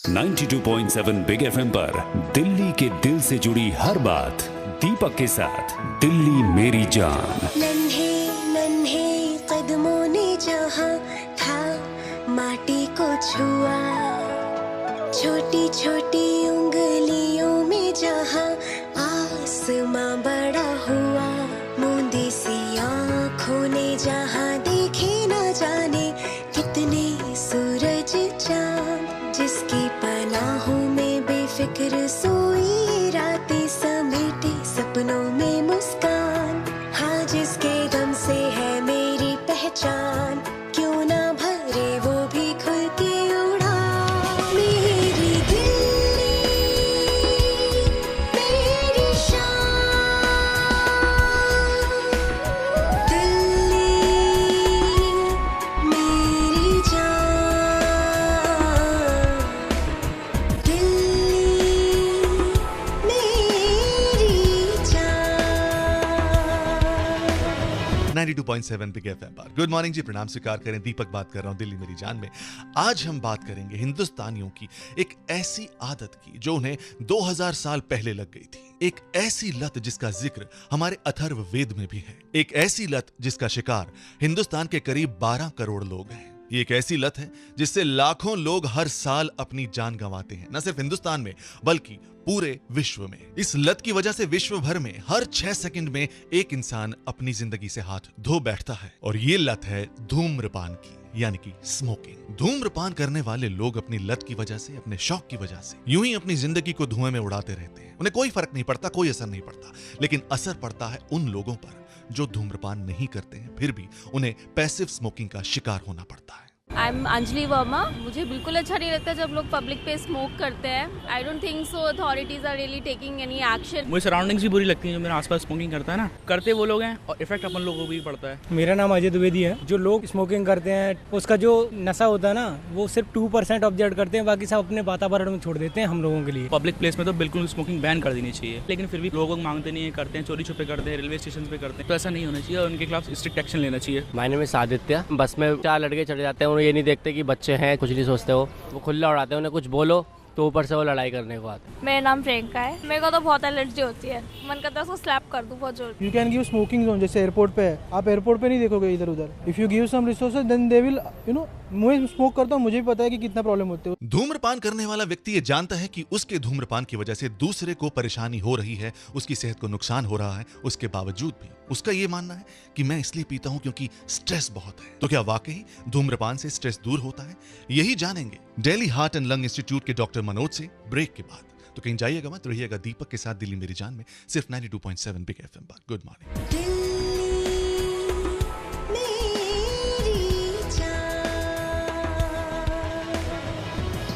92.7 big FM पर दिल्ली के दिल से जुड़ी हर बात दीपक के साथ दिल्ली मेरी जान। नन्हे नन्हे कदमों ने जहाँ था माटी को छुआ, छोटी छोटी उंगलियों में जहाँ आसमां बड़ा हुआ, मूंदी सी आँखों ने जहाँ देखे न जाने कितने सूरज चाँद, जिसकी पनाहों में बेफिक्र सोई रातें समेटे सपनों में मुस्कान, हाँ जिसके दम से है मेरी पहचान, क्यों ना भरे वो भी खुल के उड़ा। मेरी दिल्ली मेरी शान, दिल्ली मेरी जान, दिल्ली मेरी जान। 92.7 बिग एफएम पर गुड मॉर्निंग जी, प्रणाम स्वीकार करें। दीपक बात कर रहा हूं दिल्ली मेरी जान में। आज हम बात करेंगे हिंदुस्तानियों की एक ऐसी आदत की जो उन्हें 2000 साल पहले लग गई थी, एक ऐसी लत जिसका जिक्र हमारे अथर्व वेद में भी है, एक ऐसी लत जिसका शिकार हिंदुस्तान के करीब 12 करोड़ लोग हैं। ये एक ऐसी लत है जिससे लाखों लोग हर साल अपनी जान गंवाते हैं, न सिर्फ हिंदुस्तान में बल्कि पूरे विश्व में। इस लत की वजह से विश्व भर में हर 6 सेकंड में एक इंसान अपनी जिंदगी से हाथ धो बैठता है, और ये लत है धूम्रपान की, यानी कि स्मोकिंग। धूम्रपान करने वाले लोग अपनी लत की वजह से, अपने शौक की वजह से यूं ही अपनी जिंदगी को धुएं में उड़ाते रहते हैं। उन्हें कोई फर्क नहीं पड़ता, कोई असर नहीं पड़ता, लेकिन असर पड़ता है उन लोगों पर जो धूम्रपान नहीं करते हैं, फिर भी उन्हें पैसिव स्मोकिंग का शिकार होना पड़ता है। I am Anjali Verma. मुझे बिल्कुल अच्छा नहीं लगता जब लोग पब्लिक पे स्मोक करते हैं। I don't think so authorities are really taking any action. मुझे सराउंडिंग्स भी बुरी लगती हैं जो मेरे आसपास स्मोकिंग करता है ना, करते वो लोग हैं और इफेक्ट अपन लोगों को भी पड़ता है। मेरा नाम अजय द्विवेदी है। जो लोग स्मोकिंग करते हैं उसका जो नशा होता है ना, वो सिर्फ 2% ऑब्जर्व करते हैं, बाकी सब अपने वातावरण में छोड़ देते हैं हम लोगों के लिए। पब्लिक प्लेस में तो बिल्कुल स्मोकिंग बैन कर देनी चाहिए, लेकिन फिर भी लोग मांगते नहीं है, करते हैं, चोरी छुपे करते हैं, रेलवे स्टेशन पे करते हैं। तो ऐसा नहीं होना चाहिए और उनके खिलाफ स्ट्रिक्ट एक्शन लेना चाहिए। My name is Aditya. बस में 4 लड़के चढ़े जाते हैं, उन्हें ये नहीं देखते कि बच्चे हैं, कुछ नहीं सोचते, वो खुला उड़ाते हैं। उन्हें कुछ बोलो तो ऊपर से वो लड़ाई करने को आते हैं। मेरा नाम प्रियंका है। मेरे को तो बहुत एलर्जी होती है, मन करता है उसको स्लैप कर दूं बहुत जोर। You can give smoking zone, जैसे एयरपोर्ट पे है, आप एयरपोर्ट पे नहीं देखोगे इधर उधर। If you give some resources then they will मैं स्मोक करता हूँ, मुझे भी पता है कि कितना प्रॉब्लम होते है। धूम्रपान करने वाला व्यक्ति ये जानता है कि उसके धूम्रपान की वजह से दूसरे को परेशानी हो रही है, उसकी सेहत को नुकसान हो रहा है, उसके बावजूद भी उसका ये मानना है कि मैं इसलिए पीता हूं क्योंकि स्ट्रेस बहुत है। तो क्या वाकई धूम्रपान से स्ट्रेस दूर होता है? यही जानेंगे Delhi heart and lung institute के डॉक्टर मनोज से ब्रेक के बाद। तो कहीं जाइएगा मत, रहिएगा दीपक के साथ दिल्ली मेरी जान में, सिर्फ 92.7 बिग एफएम पर। Good morning.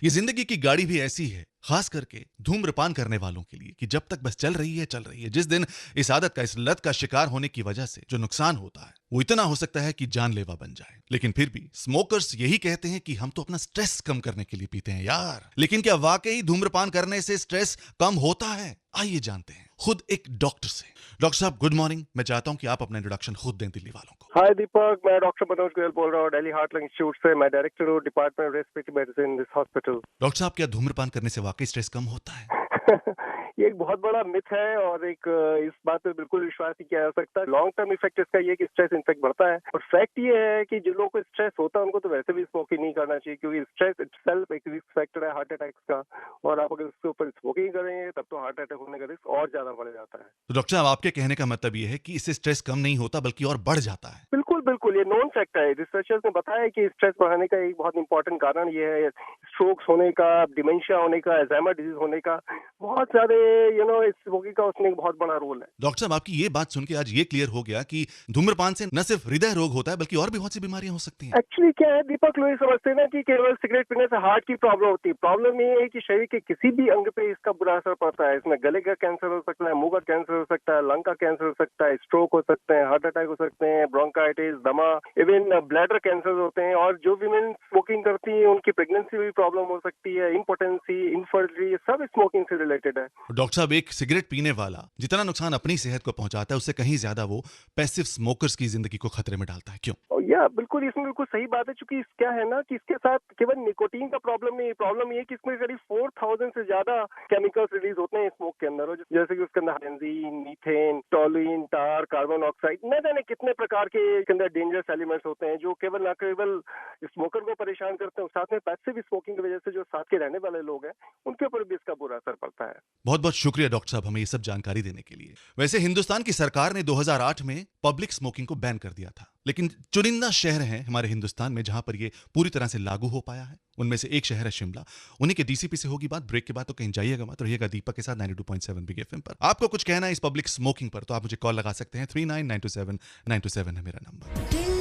ये जिंदगी की गाड़ी भी ऐसी है, खास करके धूम्रपान करने वालों के लिए, कि जब तक बस चल रही है चल रही है। जिस दिन इस आदत का, इस लत का शिकार होने की वजह से जो नुकसान होता है वो इतना हो सकता है कि जानलेवा बन जाए। लेकिन फिर भी स्मोकर्स यही कहते हैं कि हम तो अपना स्ट्रेस कम करने के लिए पीते हैं यार। लेकिन क्या वाकई धूम्रपान करने से स्ट्रेस कम होता है? आइए जानते हैं खुद एक डॉक्टर से। डॉक्टर साहब गुड मॉर्निंग। मैं चाहता हूं कि आप अपना इंट्रोडक्शन खुद दें दिल्ली वालों को। हाय दीपक, मैं डॉक्टर मनोज गोयल बोल रहा हूँ दिल्ली हार्ट लंग इंस्टीट्यूट से। मैं डायरेक्टर हूँ department of respiratory medicine this hospital. Doctor साहब क्या धूम्रपान करने से वाकई स्ट्रेस कम होता है? ये एक बहुत बड़ा मिथ है और एक इस बात पे बिल्कुल विश्वास नहीं किया जा सकता। लॉन्ग टर्म इफेक्ट इसका ये कि स्ट्रेस इनफेक्ट बढ़ता है, और फैक्ट ये है कि जिन लोगों को स्ट्रेस होता है उनको तो वैसे भी स्मोकिंग नहीं करना चाहिए, क्योंकि स्ट्रेस इटसेल्फ एक रिस्क फैक्टर है हार्ट अटैक्स का, और आप अगर उसके ऊपर स्मोकिंग करेंगे तब तो हार्ट अटैक होने का रिस्क और ज्यादा बढ़ जाता है। तो डॉक्टर साहब आपके कहने का मतलब ये है कि इससे स्ट्रेस कम नहीं होता बल्कि और बढ़ जाता है? बिल्कुल बिल्कुल, ये नॉन फैक्ट है। रिसर्चर्स ने बताया है कि स्ट्रेस बढ़ाने का एक बहुत इंपॉर्टेंट कारण ये है स्ट्रोक्स होने का, डिमेंशिया होने का, अल्जाइमर डिजीज होने का। बहुत सारे स्मोकिंग का उसमें एक बहुत बड़ा रोल है। डॉक्टर साहब आपकी ये बात सुन के आज ये क्लियर हो गया कि धूम्रपान से न सिर्फ हृदय रोग होता है बल्कि और भी बहुत सी बीमारियां हो सकती हैं। एक्चुअली क्या है दीपक, लोग समझते हैं ना कि केवल सिगरेट पीने से हार्ट की प्रॉब्लम होती है। प्रॉब्लम ये है कि शरीर के किसी भी अंग पे इसका बुरा असर पड़ता है। इसमें गले का कैंसर हो सकता है, मुंह का कैंसर हो सकता है, लंग का कैंसर हो सकता है, स्ट्रोक हो सकते हैं, हार्ट अटैक हो सकते हैं, ब्रोंकाइटिस, दमा, इवन ब्लैडर कैंसर होते हैं। और जो वीमेन स्मोकिंग करती है उनकी प्रेगनेंसी में भी प्रॉब्लम हो सकती है, इम्पोटेंसी, इनफर्टिलिटी, सब स्मोकिंग से रिलेटेड है। डॉक्टर साहब, एक सिगरेट पीने वाला जितना नुकसान अपनी सेहत को पहुंचाता है उससे कहीं ज्यादा वो पैसिव स्मोकर्स की जिंदगी को खतरे में डालता है, क्यों? या बिल्कुल, इसमें बिल्कुल सही बात है, क्योंकि क्या है ना कि इसके साथ केवल निकोटीन का प्रॉब्लम नहीं, प्रॉब्लम ये है कि इसमें करीब 4000 से ज्यादा केमिकल्स रिलीज होते हैं स्मोक के अंदर, जैसे कि उसके अंदर बेंजीन, मीथेन, टोलुइन, टार, कार्बन ऑक्साइड, न जाने कितने प्रकार के इसके अंदर डेंजरस एलिमेंट्स होते हैं जो केवल न केवल स्मोकर को परेशान करते हैं, साथ में पैसिव स्मोकिंग की वजह से जो साथ के रहने वाले लोग हैं उनके ऊपर भी इसका बुरा असर पड़ता है। बहुत बहुत शुक्रिया डॉक्टर साहब हमें ये सब जानकारी देने के लिए। वैसे हिंदुस्तान की सरकार ने 2008 में पब्लिक स्मोकिंग को बैन कर दिया था, लेकिन चुनिंदा शहर हैं हमारे हिंदुस्तान में जहां पर ये पूरी तरह से लागू हो पाया है। उनमें से एक शहर है शिमला। उन्हीं के डीसीपी से होगी बात। ब्रेक के बाद तो कहीं जाइएगा मत, रहिएगा दीपक के साथ 92.7 बिग एफएम पर। आपको कुछ कहना है इस पब्लिक स्मोकिंग पर तो आप मुझे कॉल लगा सकते हैं। 39927927 है मेरा नंबर।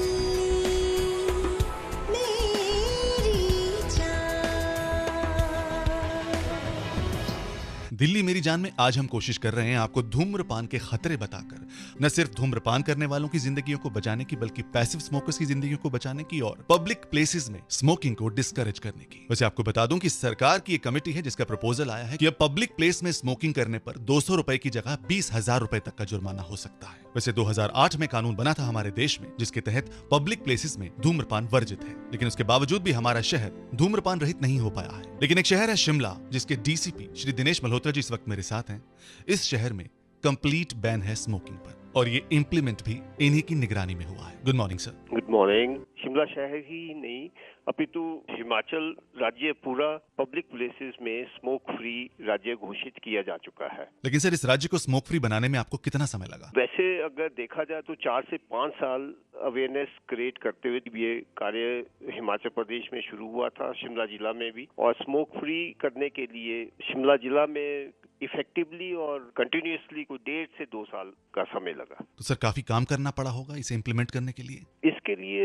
दिल्ली मेरी जान में आज हम कोशिश कर रहे हैं आपको धूम्रपान के खतरे बताकर न सिर्फ धूम्रपान करने वालों की जिंदगियों को बचाने की, बल्कि पैसिव स्मोकर्स की जिंदगियों को बचाने की और पब्लिक प्लेसेस में स्मोकिंग को डिस्करेज करने की। वैसे आपको बता दूं कि सरकार की एक कमेटी है जिसका प्रपोजल आया है कि अब पब्लिक प्लेस में स्मोकिंग करने पर 200 रुपए की जगह 20,000 रुपए तक का जुर्माना हो सकता है। वैसे 2008 में कानून बना था हमारे देश में जिसके तहत पब्लिक प्लेसेस में धूम्रपान वर्जित है, लेकिन उसके बावजूद भी हमारा शहर धूम्रपान रहित नहीं हो पाया है। लेकिन एक शहर है शिमला जिसके डीसीपी श्री दिनेश मल्होत्रा जी इस वक्त मेरे साथ हैं। इस शहर में कंप्लीट बैन है स्मोकिंग पर और ये इम्प्लीमेंट भी इन्हीं की निगरानी में हुआ है। Good morning sir. Good morning. Shimla शहर ही नहीं अपितु हिमाचल राज्य पूरा पब्लिक प्लेसेस में स्मोक फ्री राज्य घोषित किया जा चुका है। लेकिन सर इस राज्य को स्मोक फ्री बनाने में आपको कितना समय लगा? वैसे अगर देखा जाए तो 4 से 5 साल अवेयरनेस क्रिएट करते हुए ये कार्य हिमाचल प्रदेश में शुरू हुआ था, शिमला जिला में भी, और स्मोक फ्री करने के लिए शिमला जिला में इफेक्टिवली और कंटिन्यूअसली कोई 1.5 से 2 साल का समय लगा। तो सर काफी काम करना पड़ा होगा इसे इम्प्लीमेंट करने के लिए? इसके लिए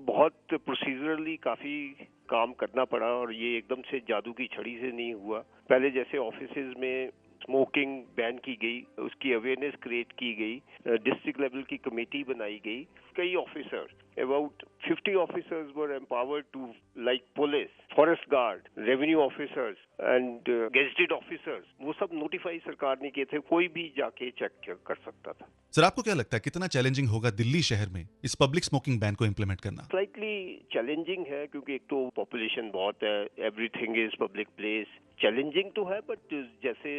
बहुत प्रोसीजरली काफी काम करना पड़ा और ये एकदम से जादू की छड़ी से नहीं हुआ। पहले जैसे ऑफिसेज में स्मोकिंग बैन की गई, उसकी अवेयरनेस क्रिएट की गई, डिस्ट्रिक्ट लेवल की कमेटी बनाई गई, कई officer about 50 officers were empowered to like police, forest guard, revenue officers and gazetted officers, वो सब नोटिफाई सरकार ने किए थे, कोई भी जाके चेक कर सकता था। सर आपको क्या लगता है कितना चैलेंजिंग होगा दिल्ली शहर में इस पब्लिक स्मोकिंग बैन को इम्प्लीमेंट करना? स्लाइटली चैलेंजिंग है क्योंकि एक तो पॉपुलेशन बहुत है, everything is public place. Challenging तो है, बट जैसे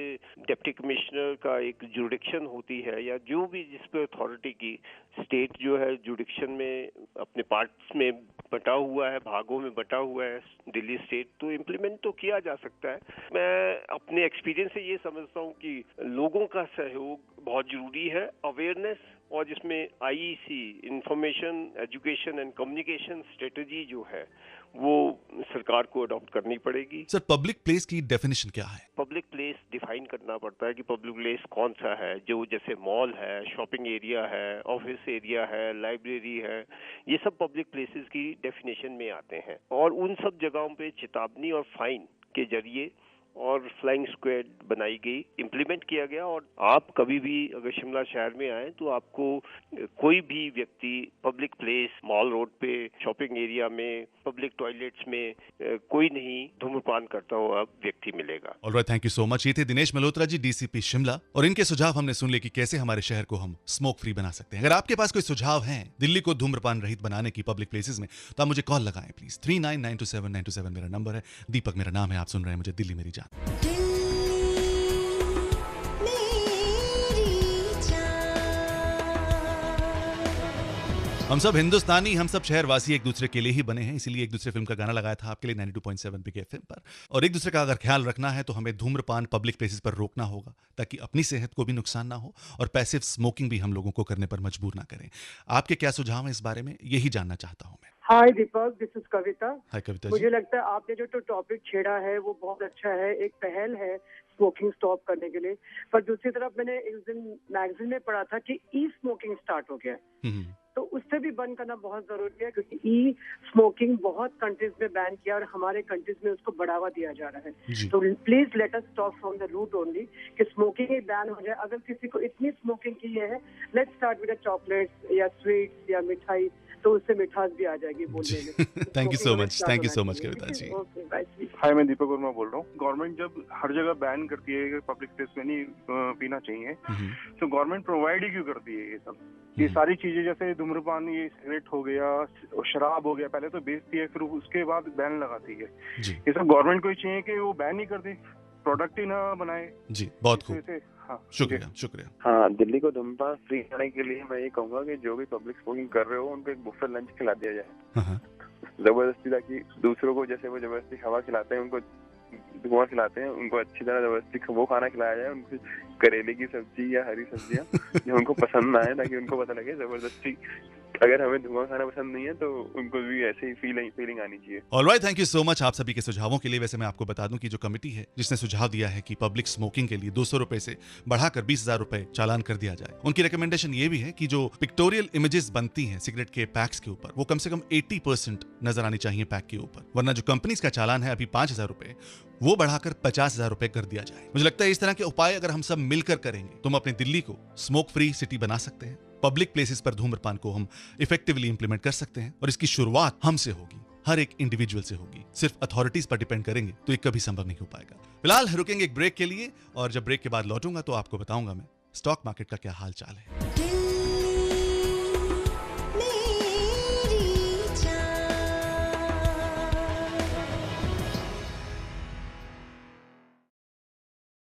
डिप्टी कमिश्नर का एक जुडिक्शन होती है या जो भी जिस पे अथॉरिटी की स्टेट जो है जुडिक्शन में अपने पार्ट्स में बटा हुआ है, भागों में बटा हुआ है दिल्ली स्टेट, तो इम्प्लीमेंट तो किया जा सकता है। मैं अपने एक्सपीरियंस से ये समझता हूँ कि लोगों का सहयोग बहुत जरूरी है, अवेयरनेस, और जिसमें IEC information education and communication strategy जो है वो सरकार को अडॉप्ट करनी पड़ेगी। सर पब्लिक प्लेस की डेफिनेशन क्या है? पब्लिक प्लेस डिफाइन करना पड़ता है कि पब्लिक प्लेस कौन सा है, जो जैसे मॉल है, शॉपिंग एरिया है, ऑफिस एरिया है, लाइब्रेरी है, ये सब पब्लिक प्लेसेस की डेफिनेशन में आते हैं। और उन सब जगहों पे चेतावनी और फाइन के जरिए और फ्लाइंग स्क्वाड बनाई गई, इम्प्लीमेंट किया गया। और आप कभी भी अगर शिमला शहर में आए तो आपको कोई भी व्यक्ति पब्लिक प्लेस, मॉल रोड पे, शॉपिंग एरिया में, पब्लिक टॉयलेट्स में कोई नहीं धूम्रपान करता हुआ व्यक्ति मिलेगा। Alright, thank you so much. ये थे दिनेश मल्होत्रा जी, डीसीपी शिमला, और इनके सुझाव हमने सुन लिए कि कैसे हमारे शहर को हम स्मोक फ्री बना सकते हैं। अगर आपके पास कोई सुझाव हैं दिल्ली को धूम्रपान रहित बनाने की पब्लिक प्लेसेस में तो आप मुझे कॉल लगाएं प्लीज। 39927927 मेरा नंबर है। दीपक मेरा नाम है। आप सुन रहे हैं मुझे दिल्ली मेरी जान। हम सब हिंदुस्तानी, हम सब शहरवासी एक दूसरे के लिए ही बने हैं, इसीलिए एक दूसरे फिल्म का गाना लगाया था आपके लिए 92.7 बिग एफएम पर। और एक दूसरे का अगर ख्याल रखना है तो हमें धूम्रपान पब्लिक प्लेसेस पर रोकना होगा ताकि अपनी सेहत को भी नुकसान ना हो और पैसिव स्मोकिंग भी हम लोगों को करने पर मजबूर ना करें। आपके क्या सुझाव हैं इस बारे में, यही जानना चाहता हूं मैं। हाय दीपक, दिस इज कविता। हाय कविता जी। मुझे लगता है आपने जो टॉपिक छेड़ा है वो बहुत अच्छा है, एक पहल है स्मोकिंग स्टॉप करने के लिए। पर दूसरी तरफ मैंने एक दिन मैगजीन में पढ़ा था कि ई स्मोकिंग स्टार्ट हो गया, तो उससे भी बंद करना बहुत जरूरी है क्योंकि ई स्मोकिंग बहुत कंट्रीज में बैन किया और हमारे कंट्रीज में उसको बढ़ावा दिया जा रहा है। तो please let us stop from the root only कि स्मोकिंग ही बैन हो जाए। अगर किसी को इतनी स्मोकिंग की है, लेट्स स्टार्ट विद चॉकलेट्स या स्वीट्स या मिठाई, तो उससे मिठास भी आ जाएगी बोलने में। Thank you so much, thank you so much Kavita ji. Okay bye. Hi, मैं दीपक वर्मा बोल रहा हूँ। गवर्नमेंट जब हर जगह बैन करती है कि पब्लिक प्लेस में नहीं पीना चाहिए, तो गवर्नमेंट प्रोवाइड ही क्यों करती है ये सब? ये सारी चीजें जैसे धूम्रपान, ये सिगरेट हो गया, शराब हो गया, पहले तो बेचती है, फिर उसके बाद बैन लगाती है। ये सब गवर्नमेंट को ही चाहिए कि वो बैन ही कर दे, प्रोडक्ट ही ना बनाए। जी, बहुत खूब, हाँ, शुक्रिया शुक्रिया। हाँ, दिल्ली को धूम्रपान फ्री करने के लिए मैं ये कहूँगा कि जो भी पब्लिक स्मोकिंग कर रहे हो उनको एक बुफे लंच खिला दिया जाए जबरदस्ती, ताकि दूसरों को जैसे वो जबरदस्ती हवा खिलाते हैं, उनको धुआं खिलाते हैं, उनको अच्छी तरह जबरदस्ती वो खाना खिलाया जाए, उनको करेले की सब्जी या हरी सब्जियां जो उनको पसंद ना आए, ताकि उनको पता लगे जबरदस्ती अगर हमें धुआं खाना पसंद नहीं है तो उनको भी ऐसे ही फीलिंग आनी चाहिए। Alright, thank you so much आप सभी के सुझावों के लिए। वैसे मैं आपको बता दूं कि जो कमेटी है जिसने सुझाव दिया है कि पब्लिक स्मोकिंग के लिए 200 रुपए से बढ़ाकर 20,000 रुपए चालान कर दिया जाए, उनकी रिकमेंडेशन ये भी है कि जो पिक्टोरियल इमेजेस बनती हैं सिगरेट के पैक्स के ऊपर, वो कम से कम 80% नजर आनी चाहिए पैक के ऊपर, वरना जो कंपनीज का चालान है अभी 5,000 रुपए, वो बढ़ाकर 50,000 रुपए कर दिया जाए। मुझे लगता है इस तरह के उपाय अगर हम सब मिलकर करेंगे तो हम अपनी दिल्ली को स्मोक फ्री सिटी बना सकते हैं। पब्लिक प्लेसेस पर धूम्रपान को हम इफेक्टिवली इंप्लीमेंट कर सकते हैं, और इसकी शुरुआत हमसे होगी, हर एक इंडिविजुअल से होगी। सिर्फ अथॉरिटीज पर डिपेंड करेंगे तो ये कभी संभव नहीं हो पाएगा। फिलहाल रुकेंगे एक ब्रेक के लिए, और जब ब्रेक के बाद लौटूंगा तो आपको बताऊंगा मैं स्टॉक मार्केट का क्या हाल चाल है।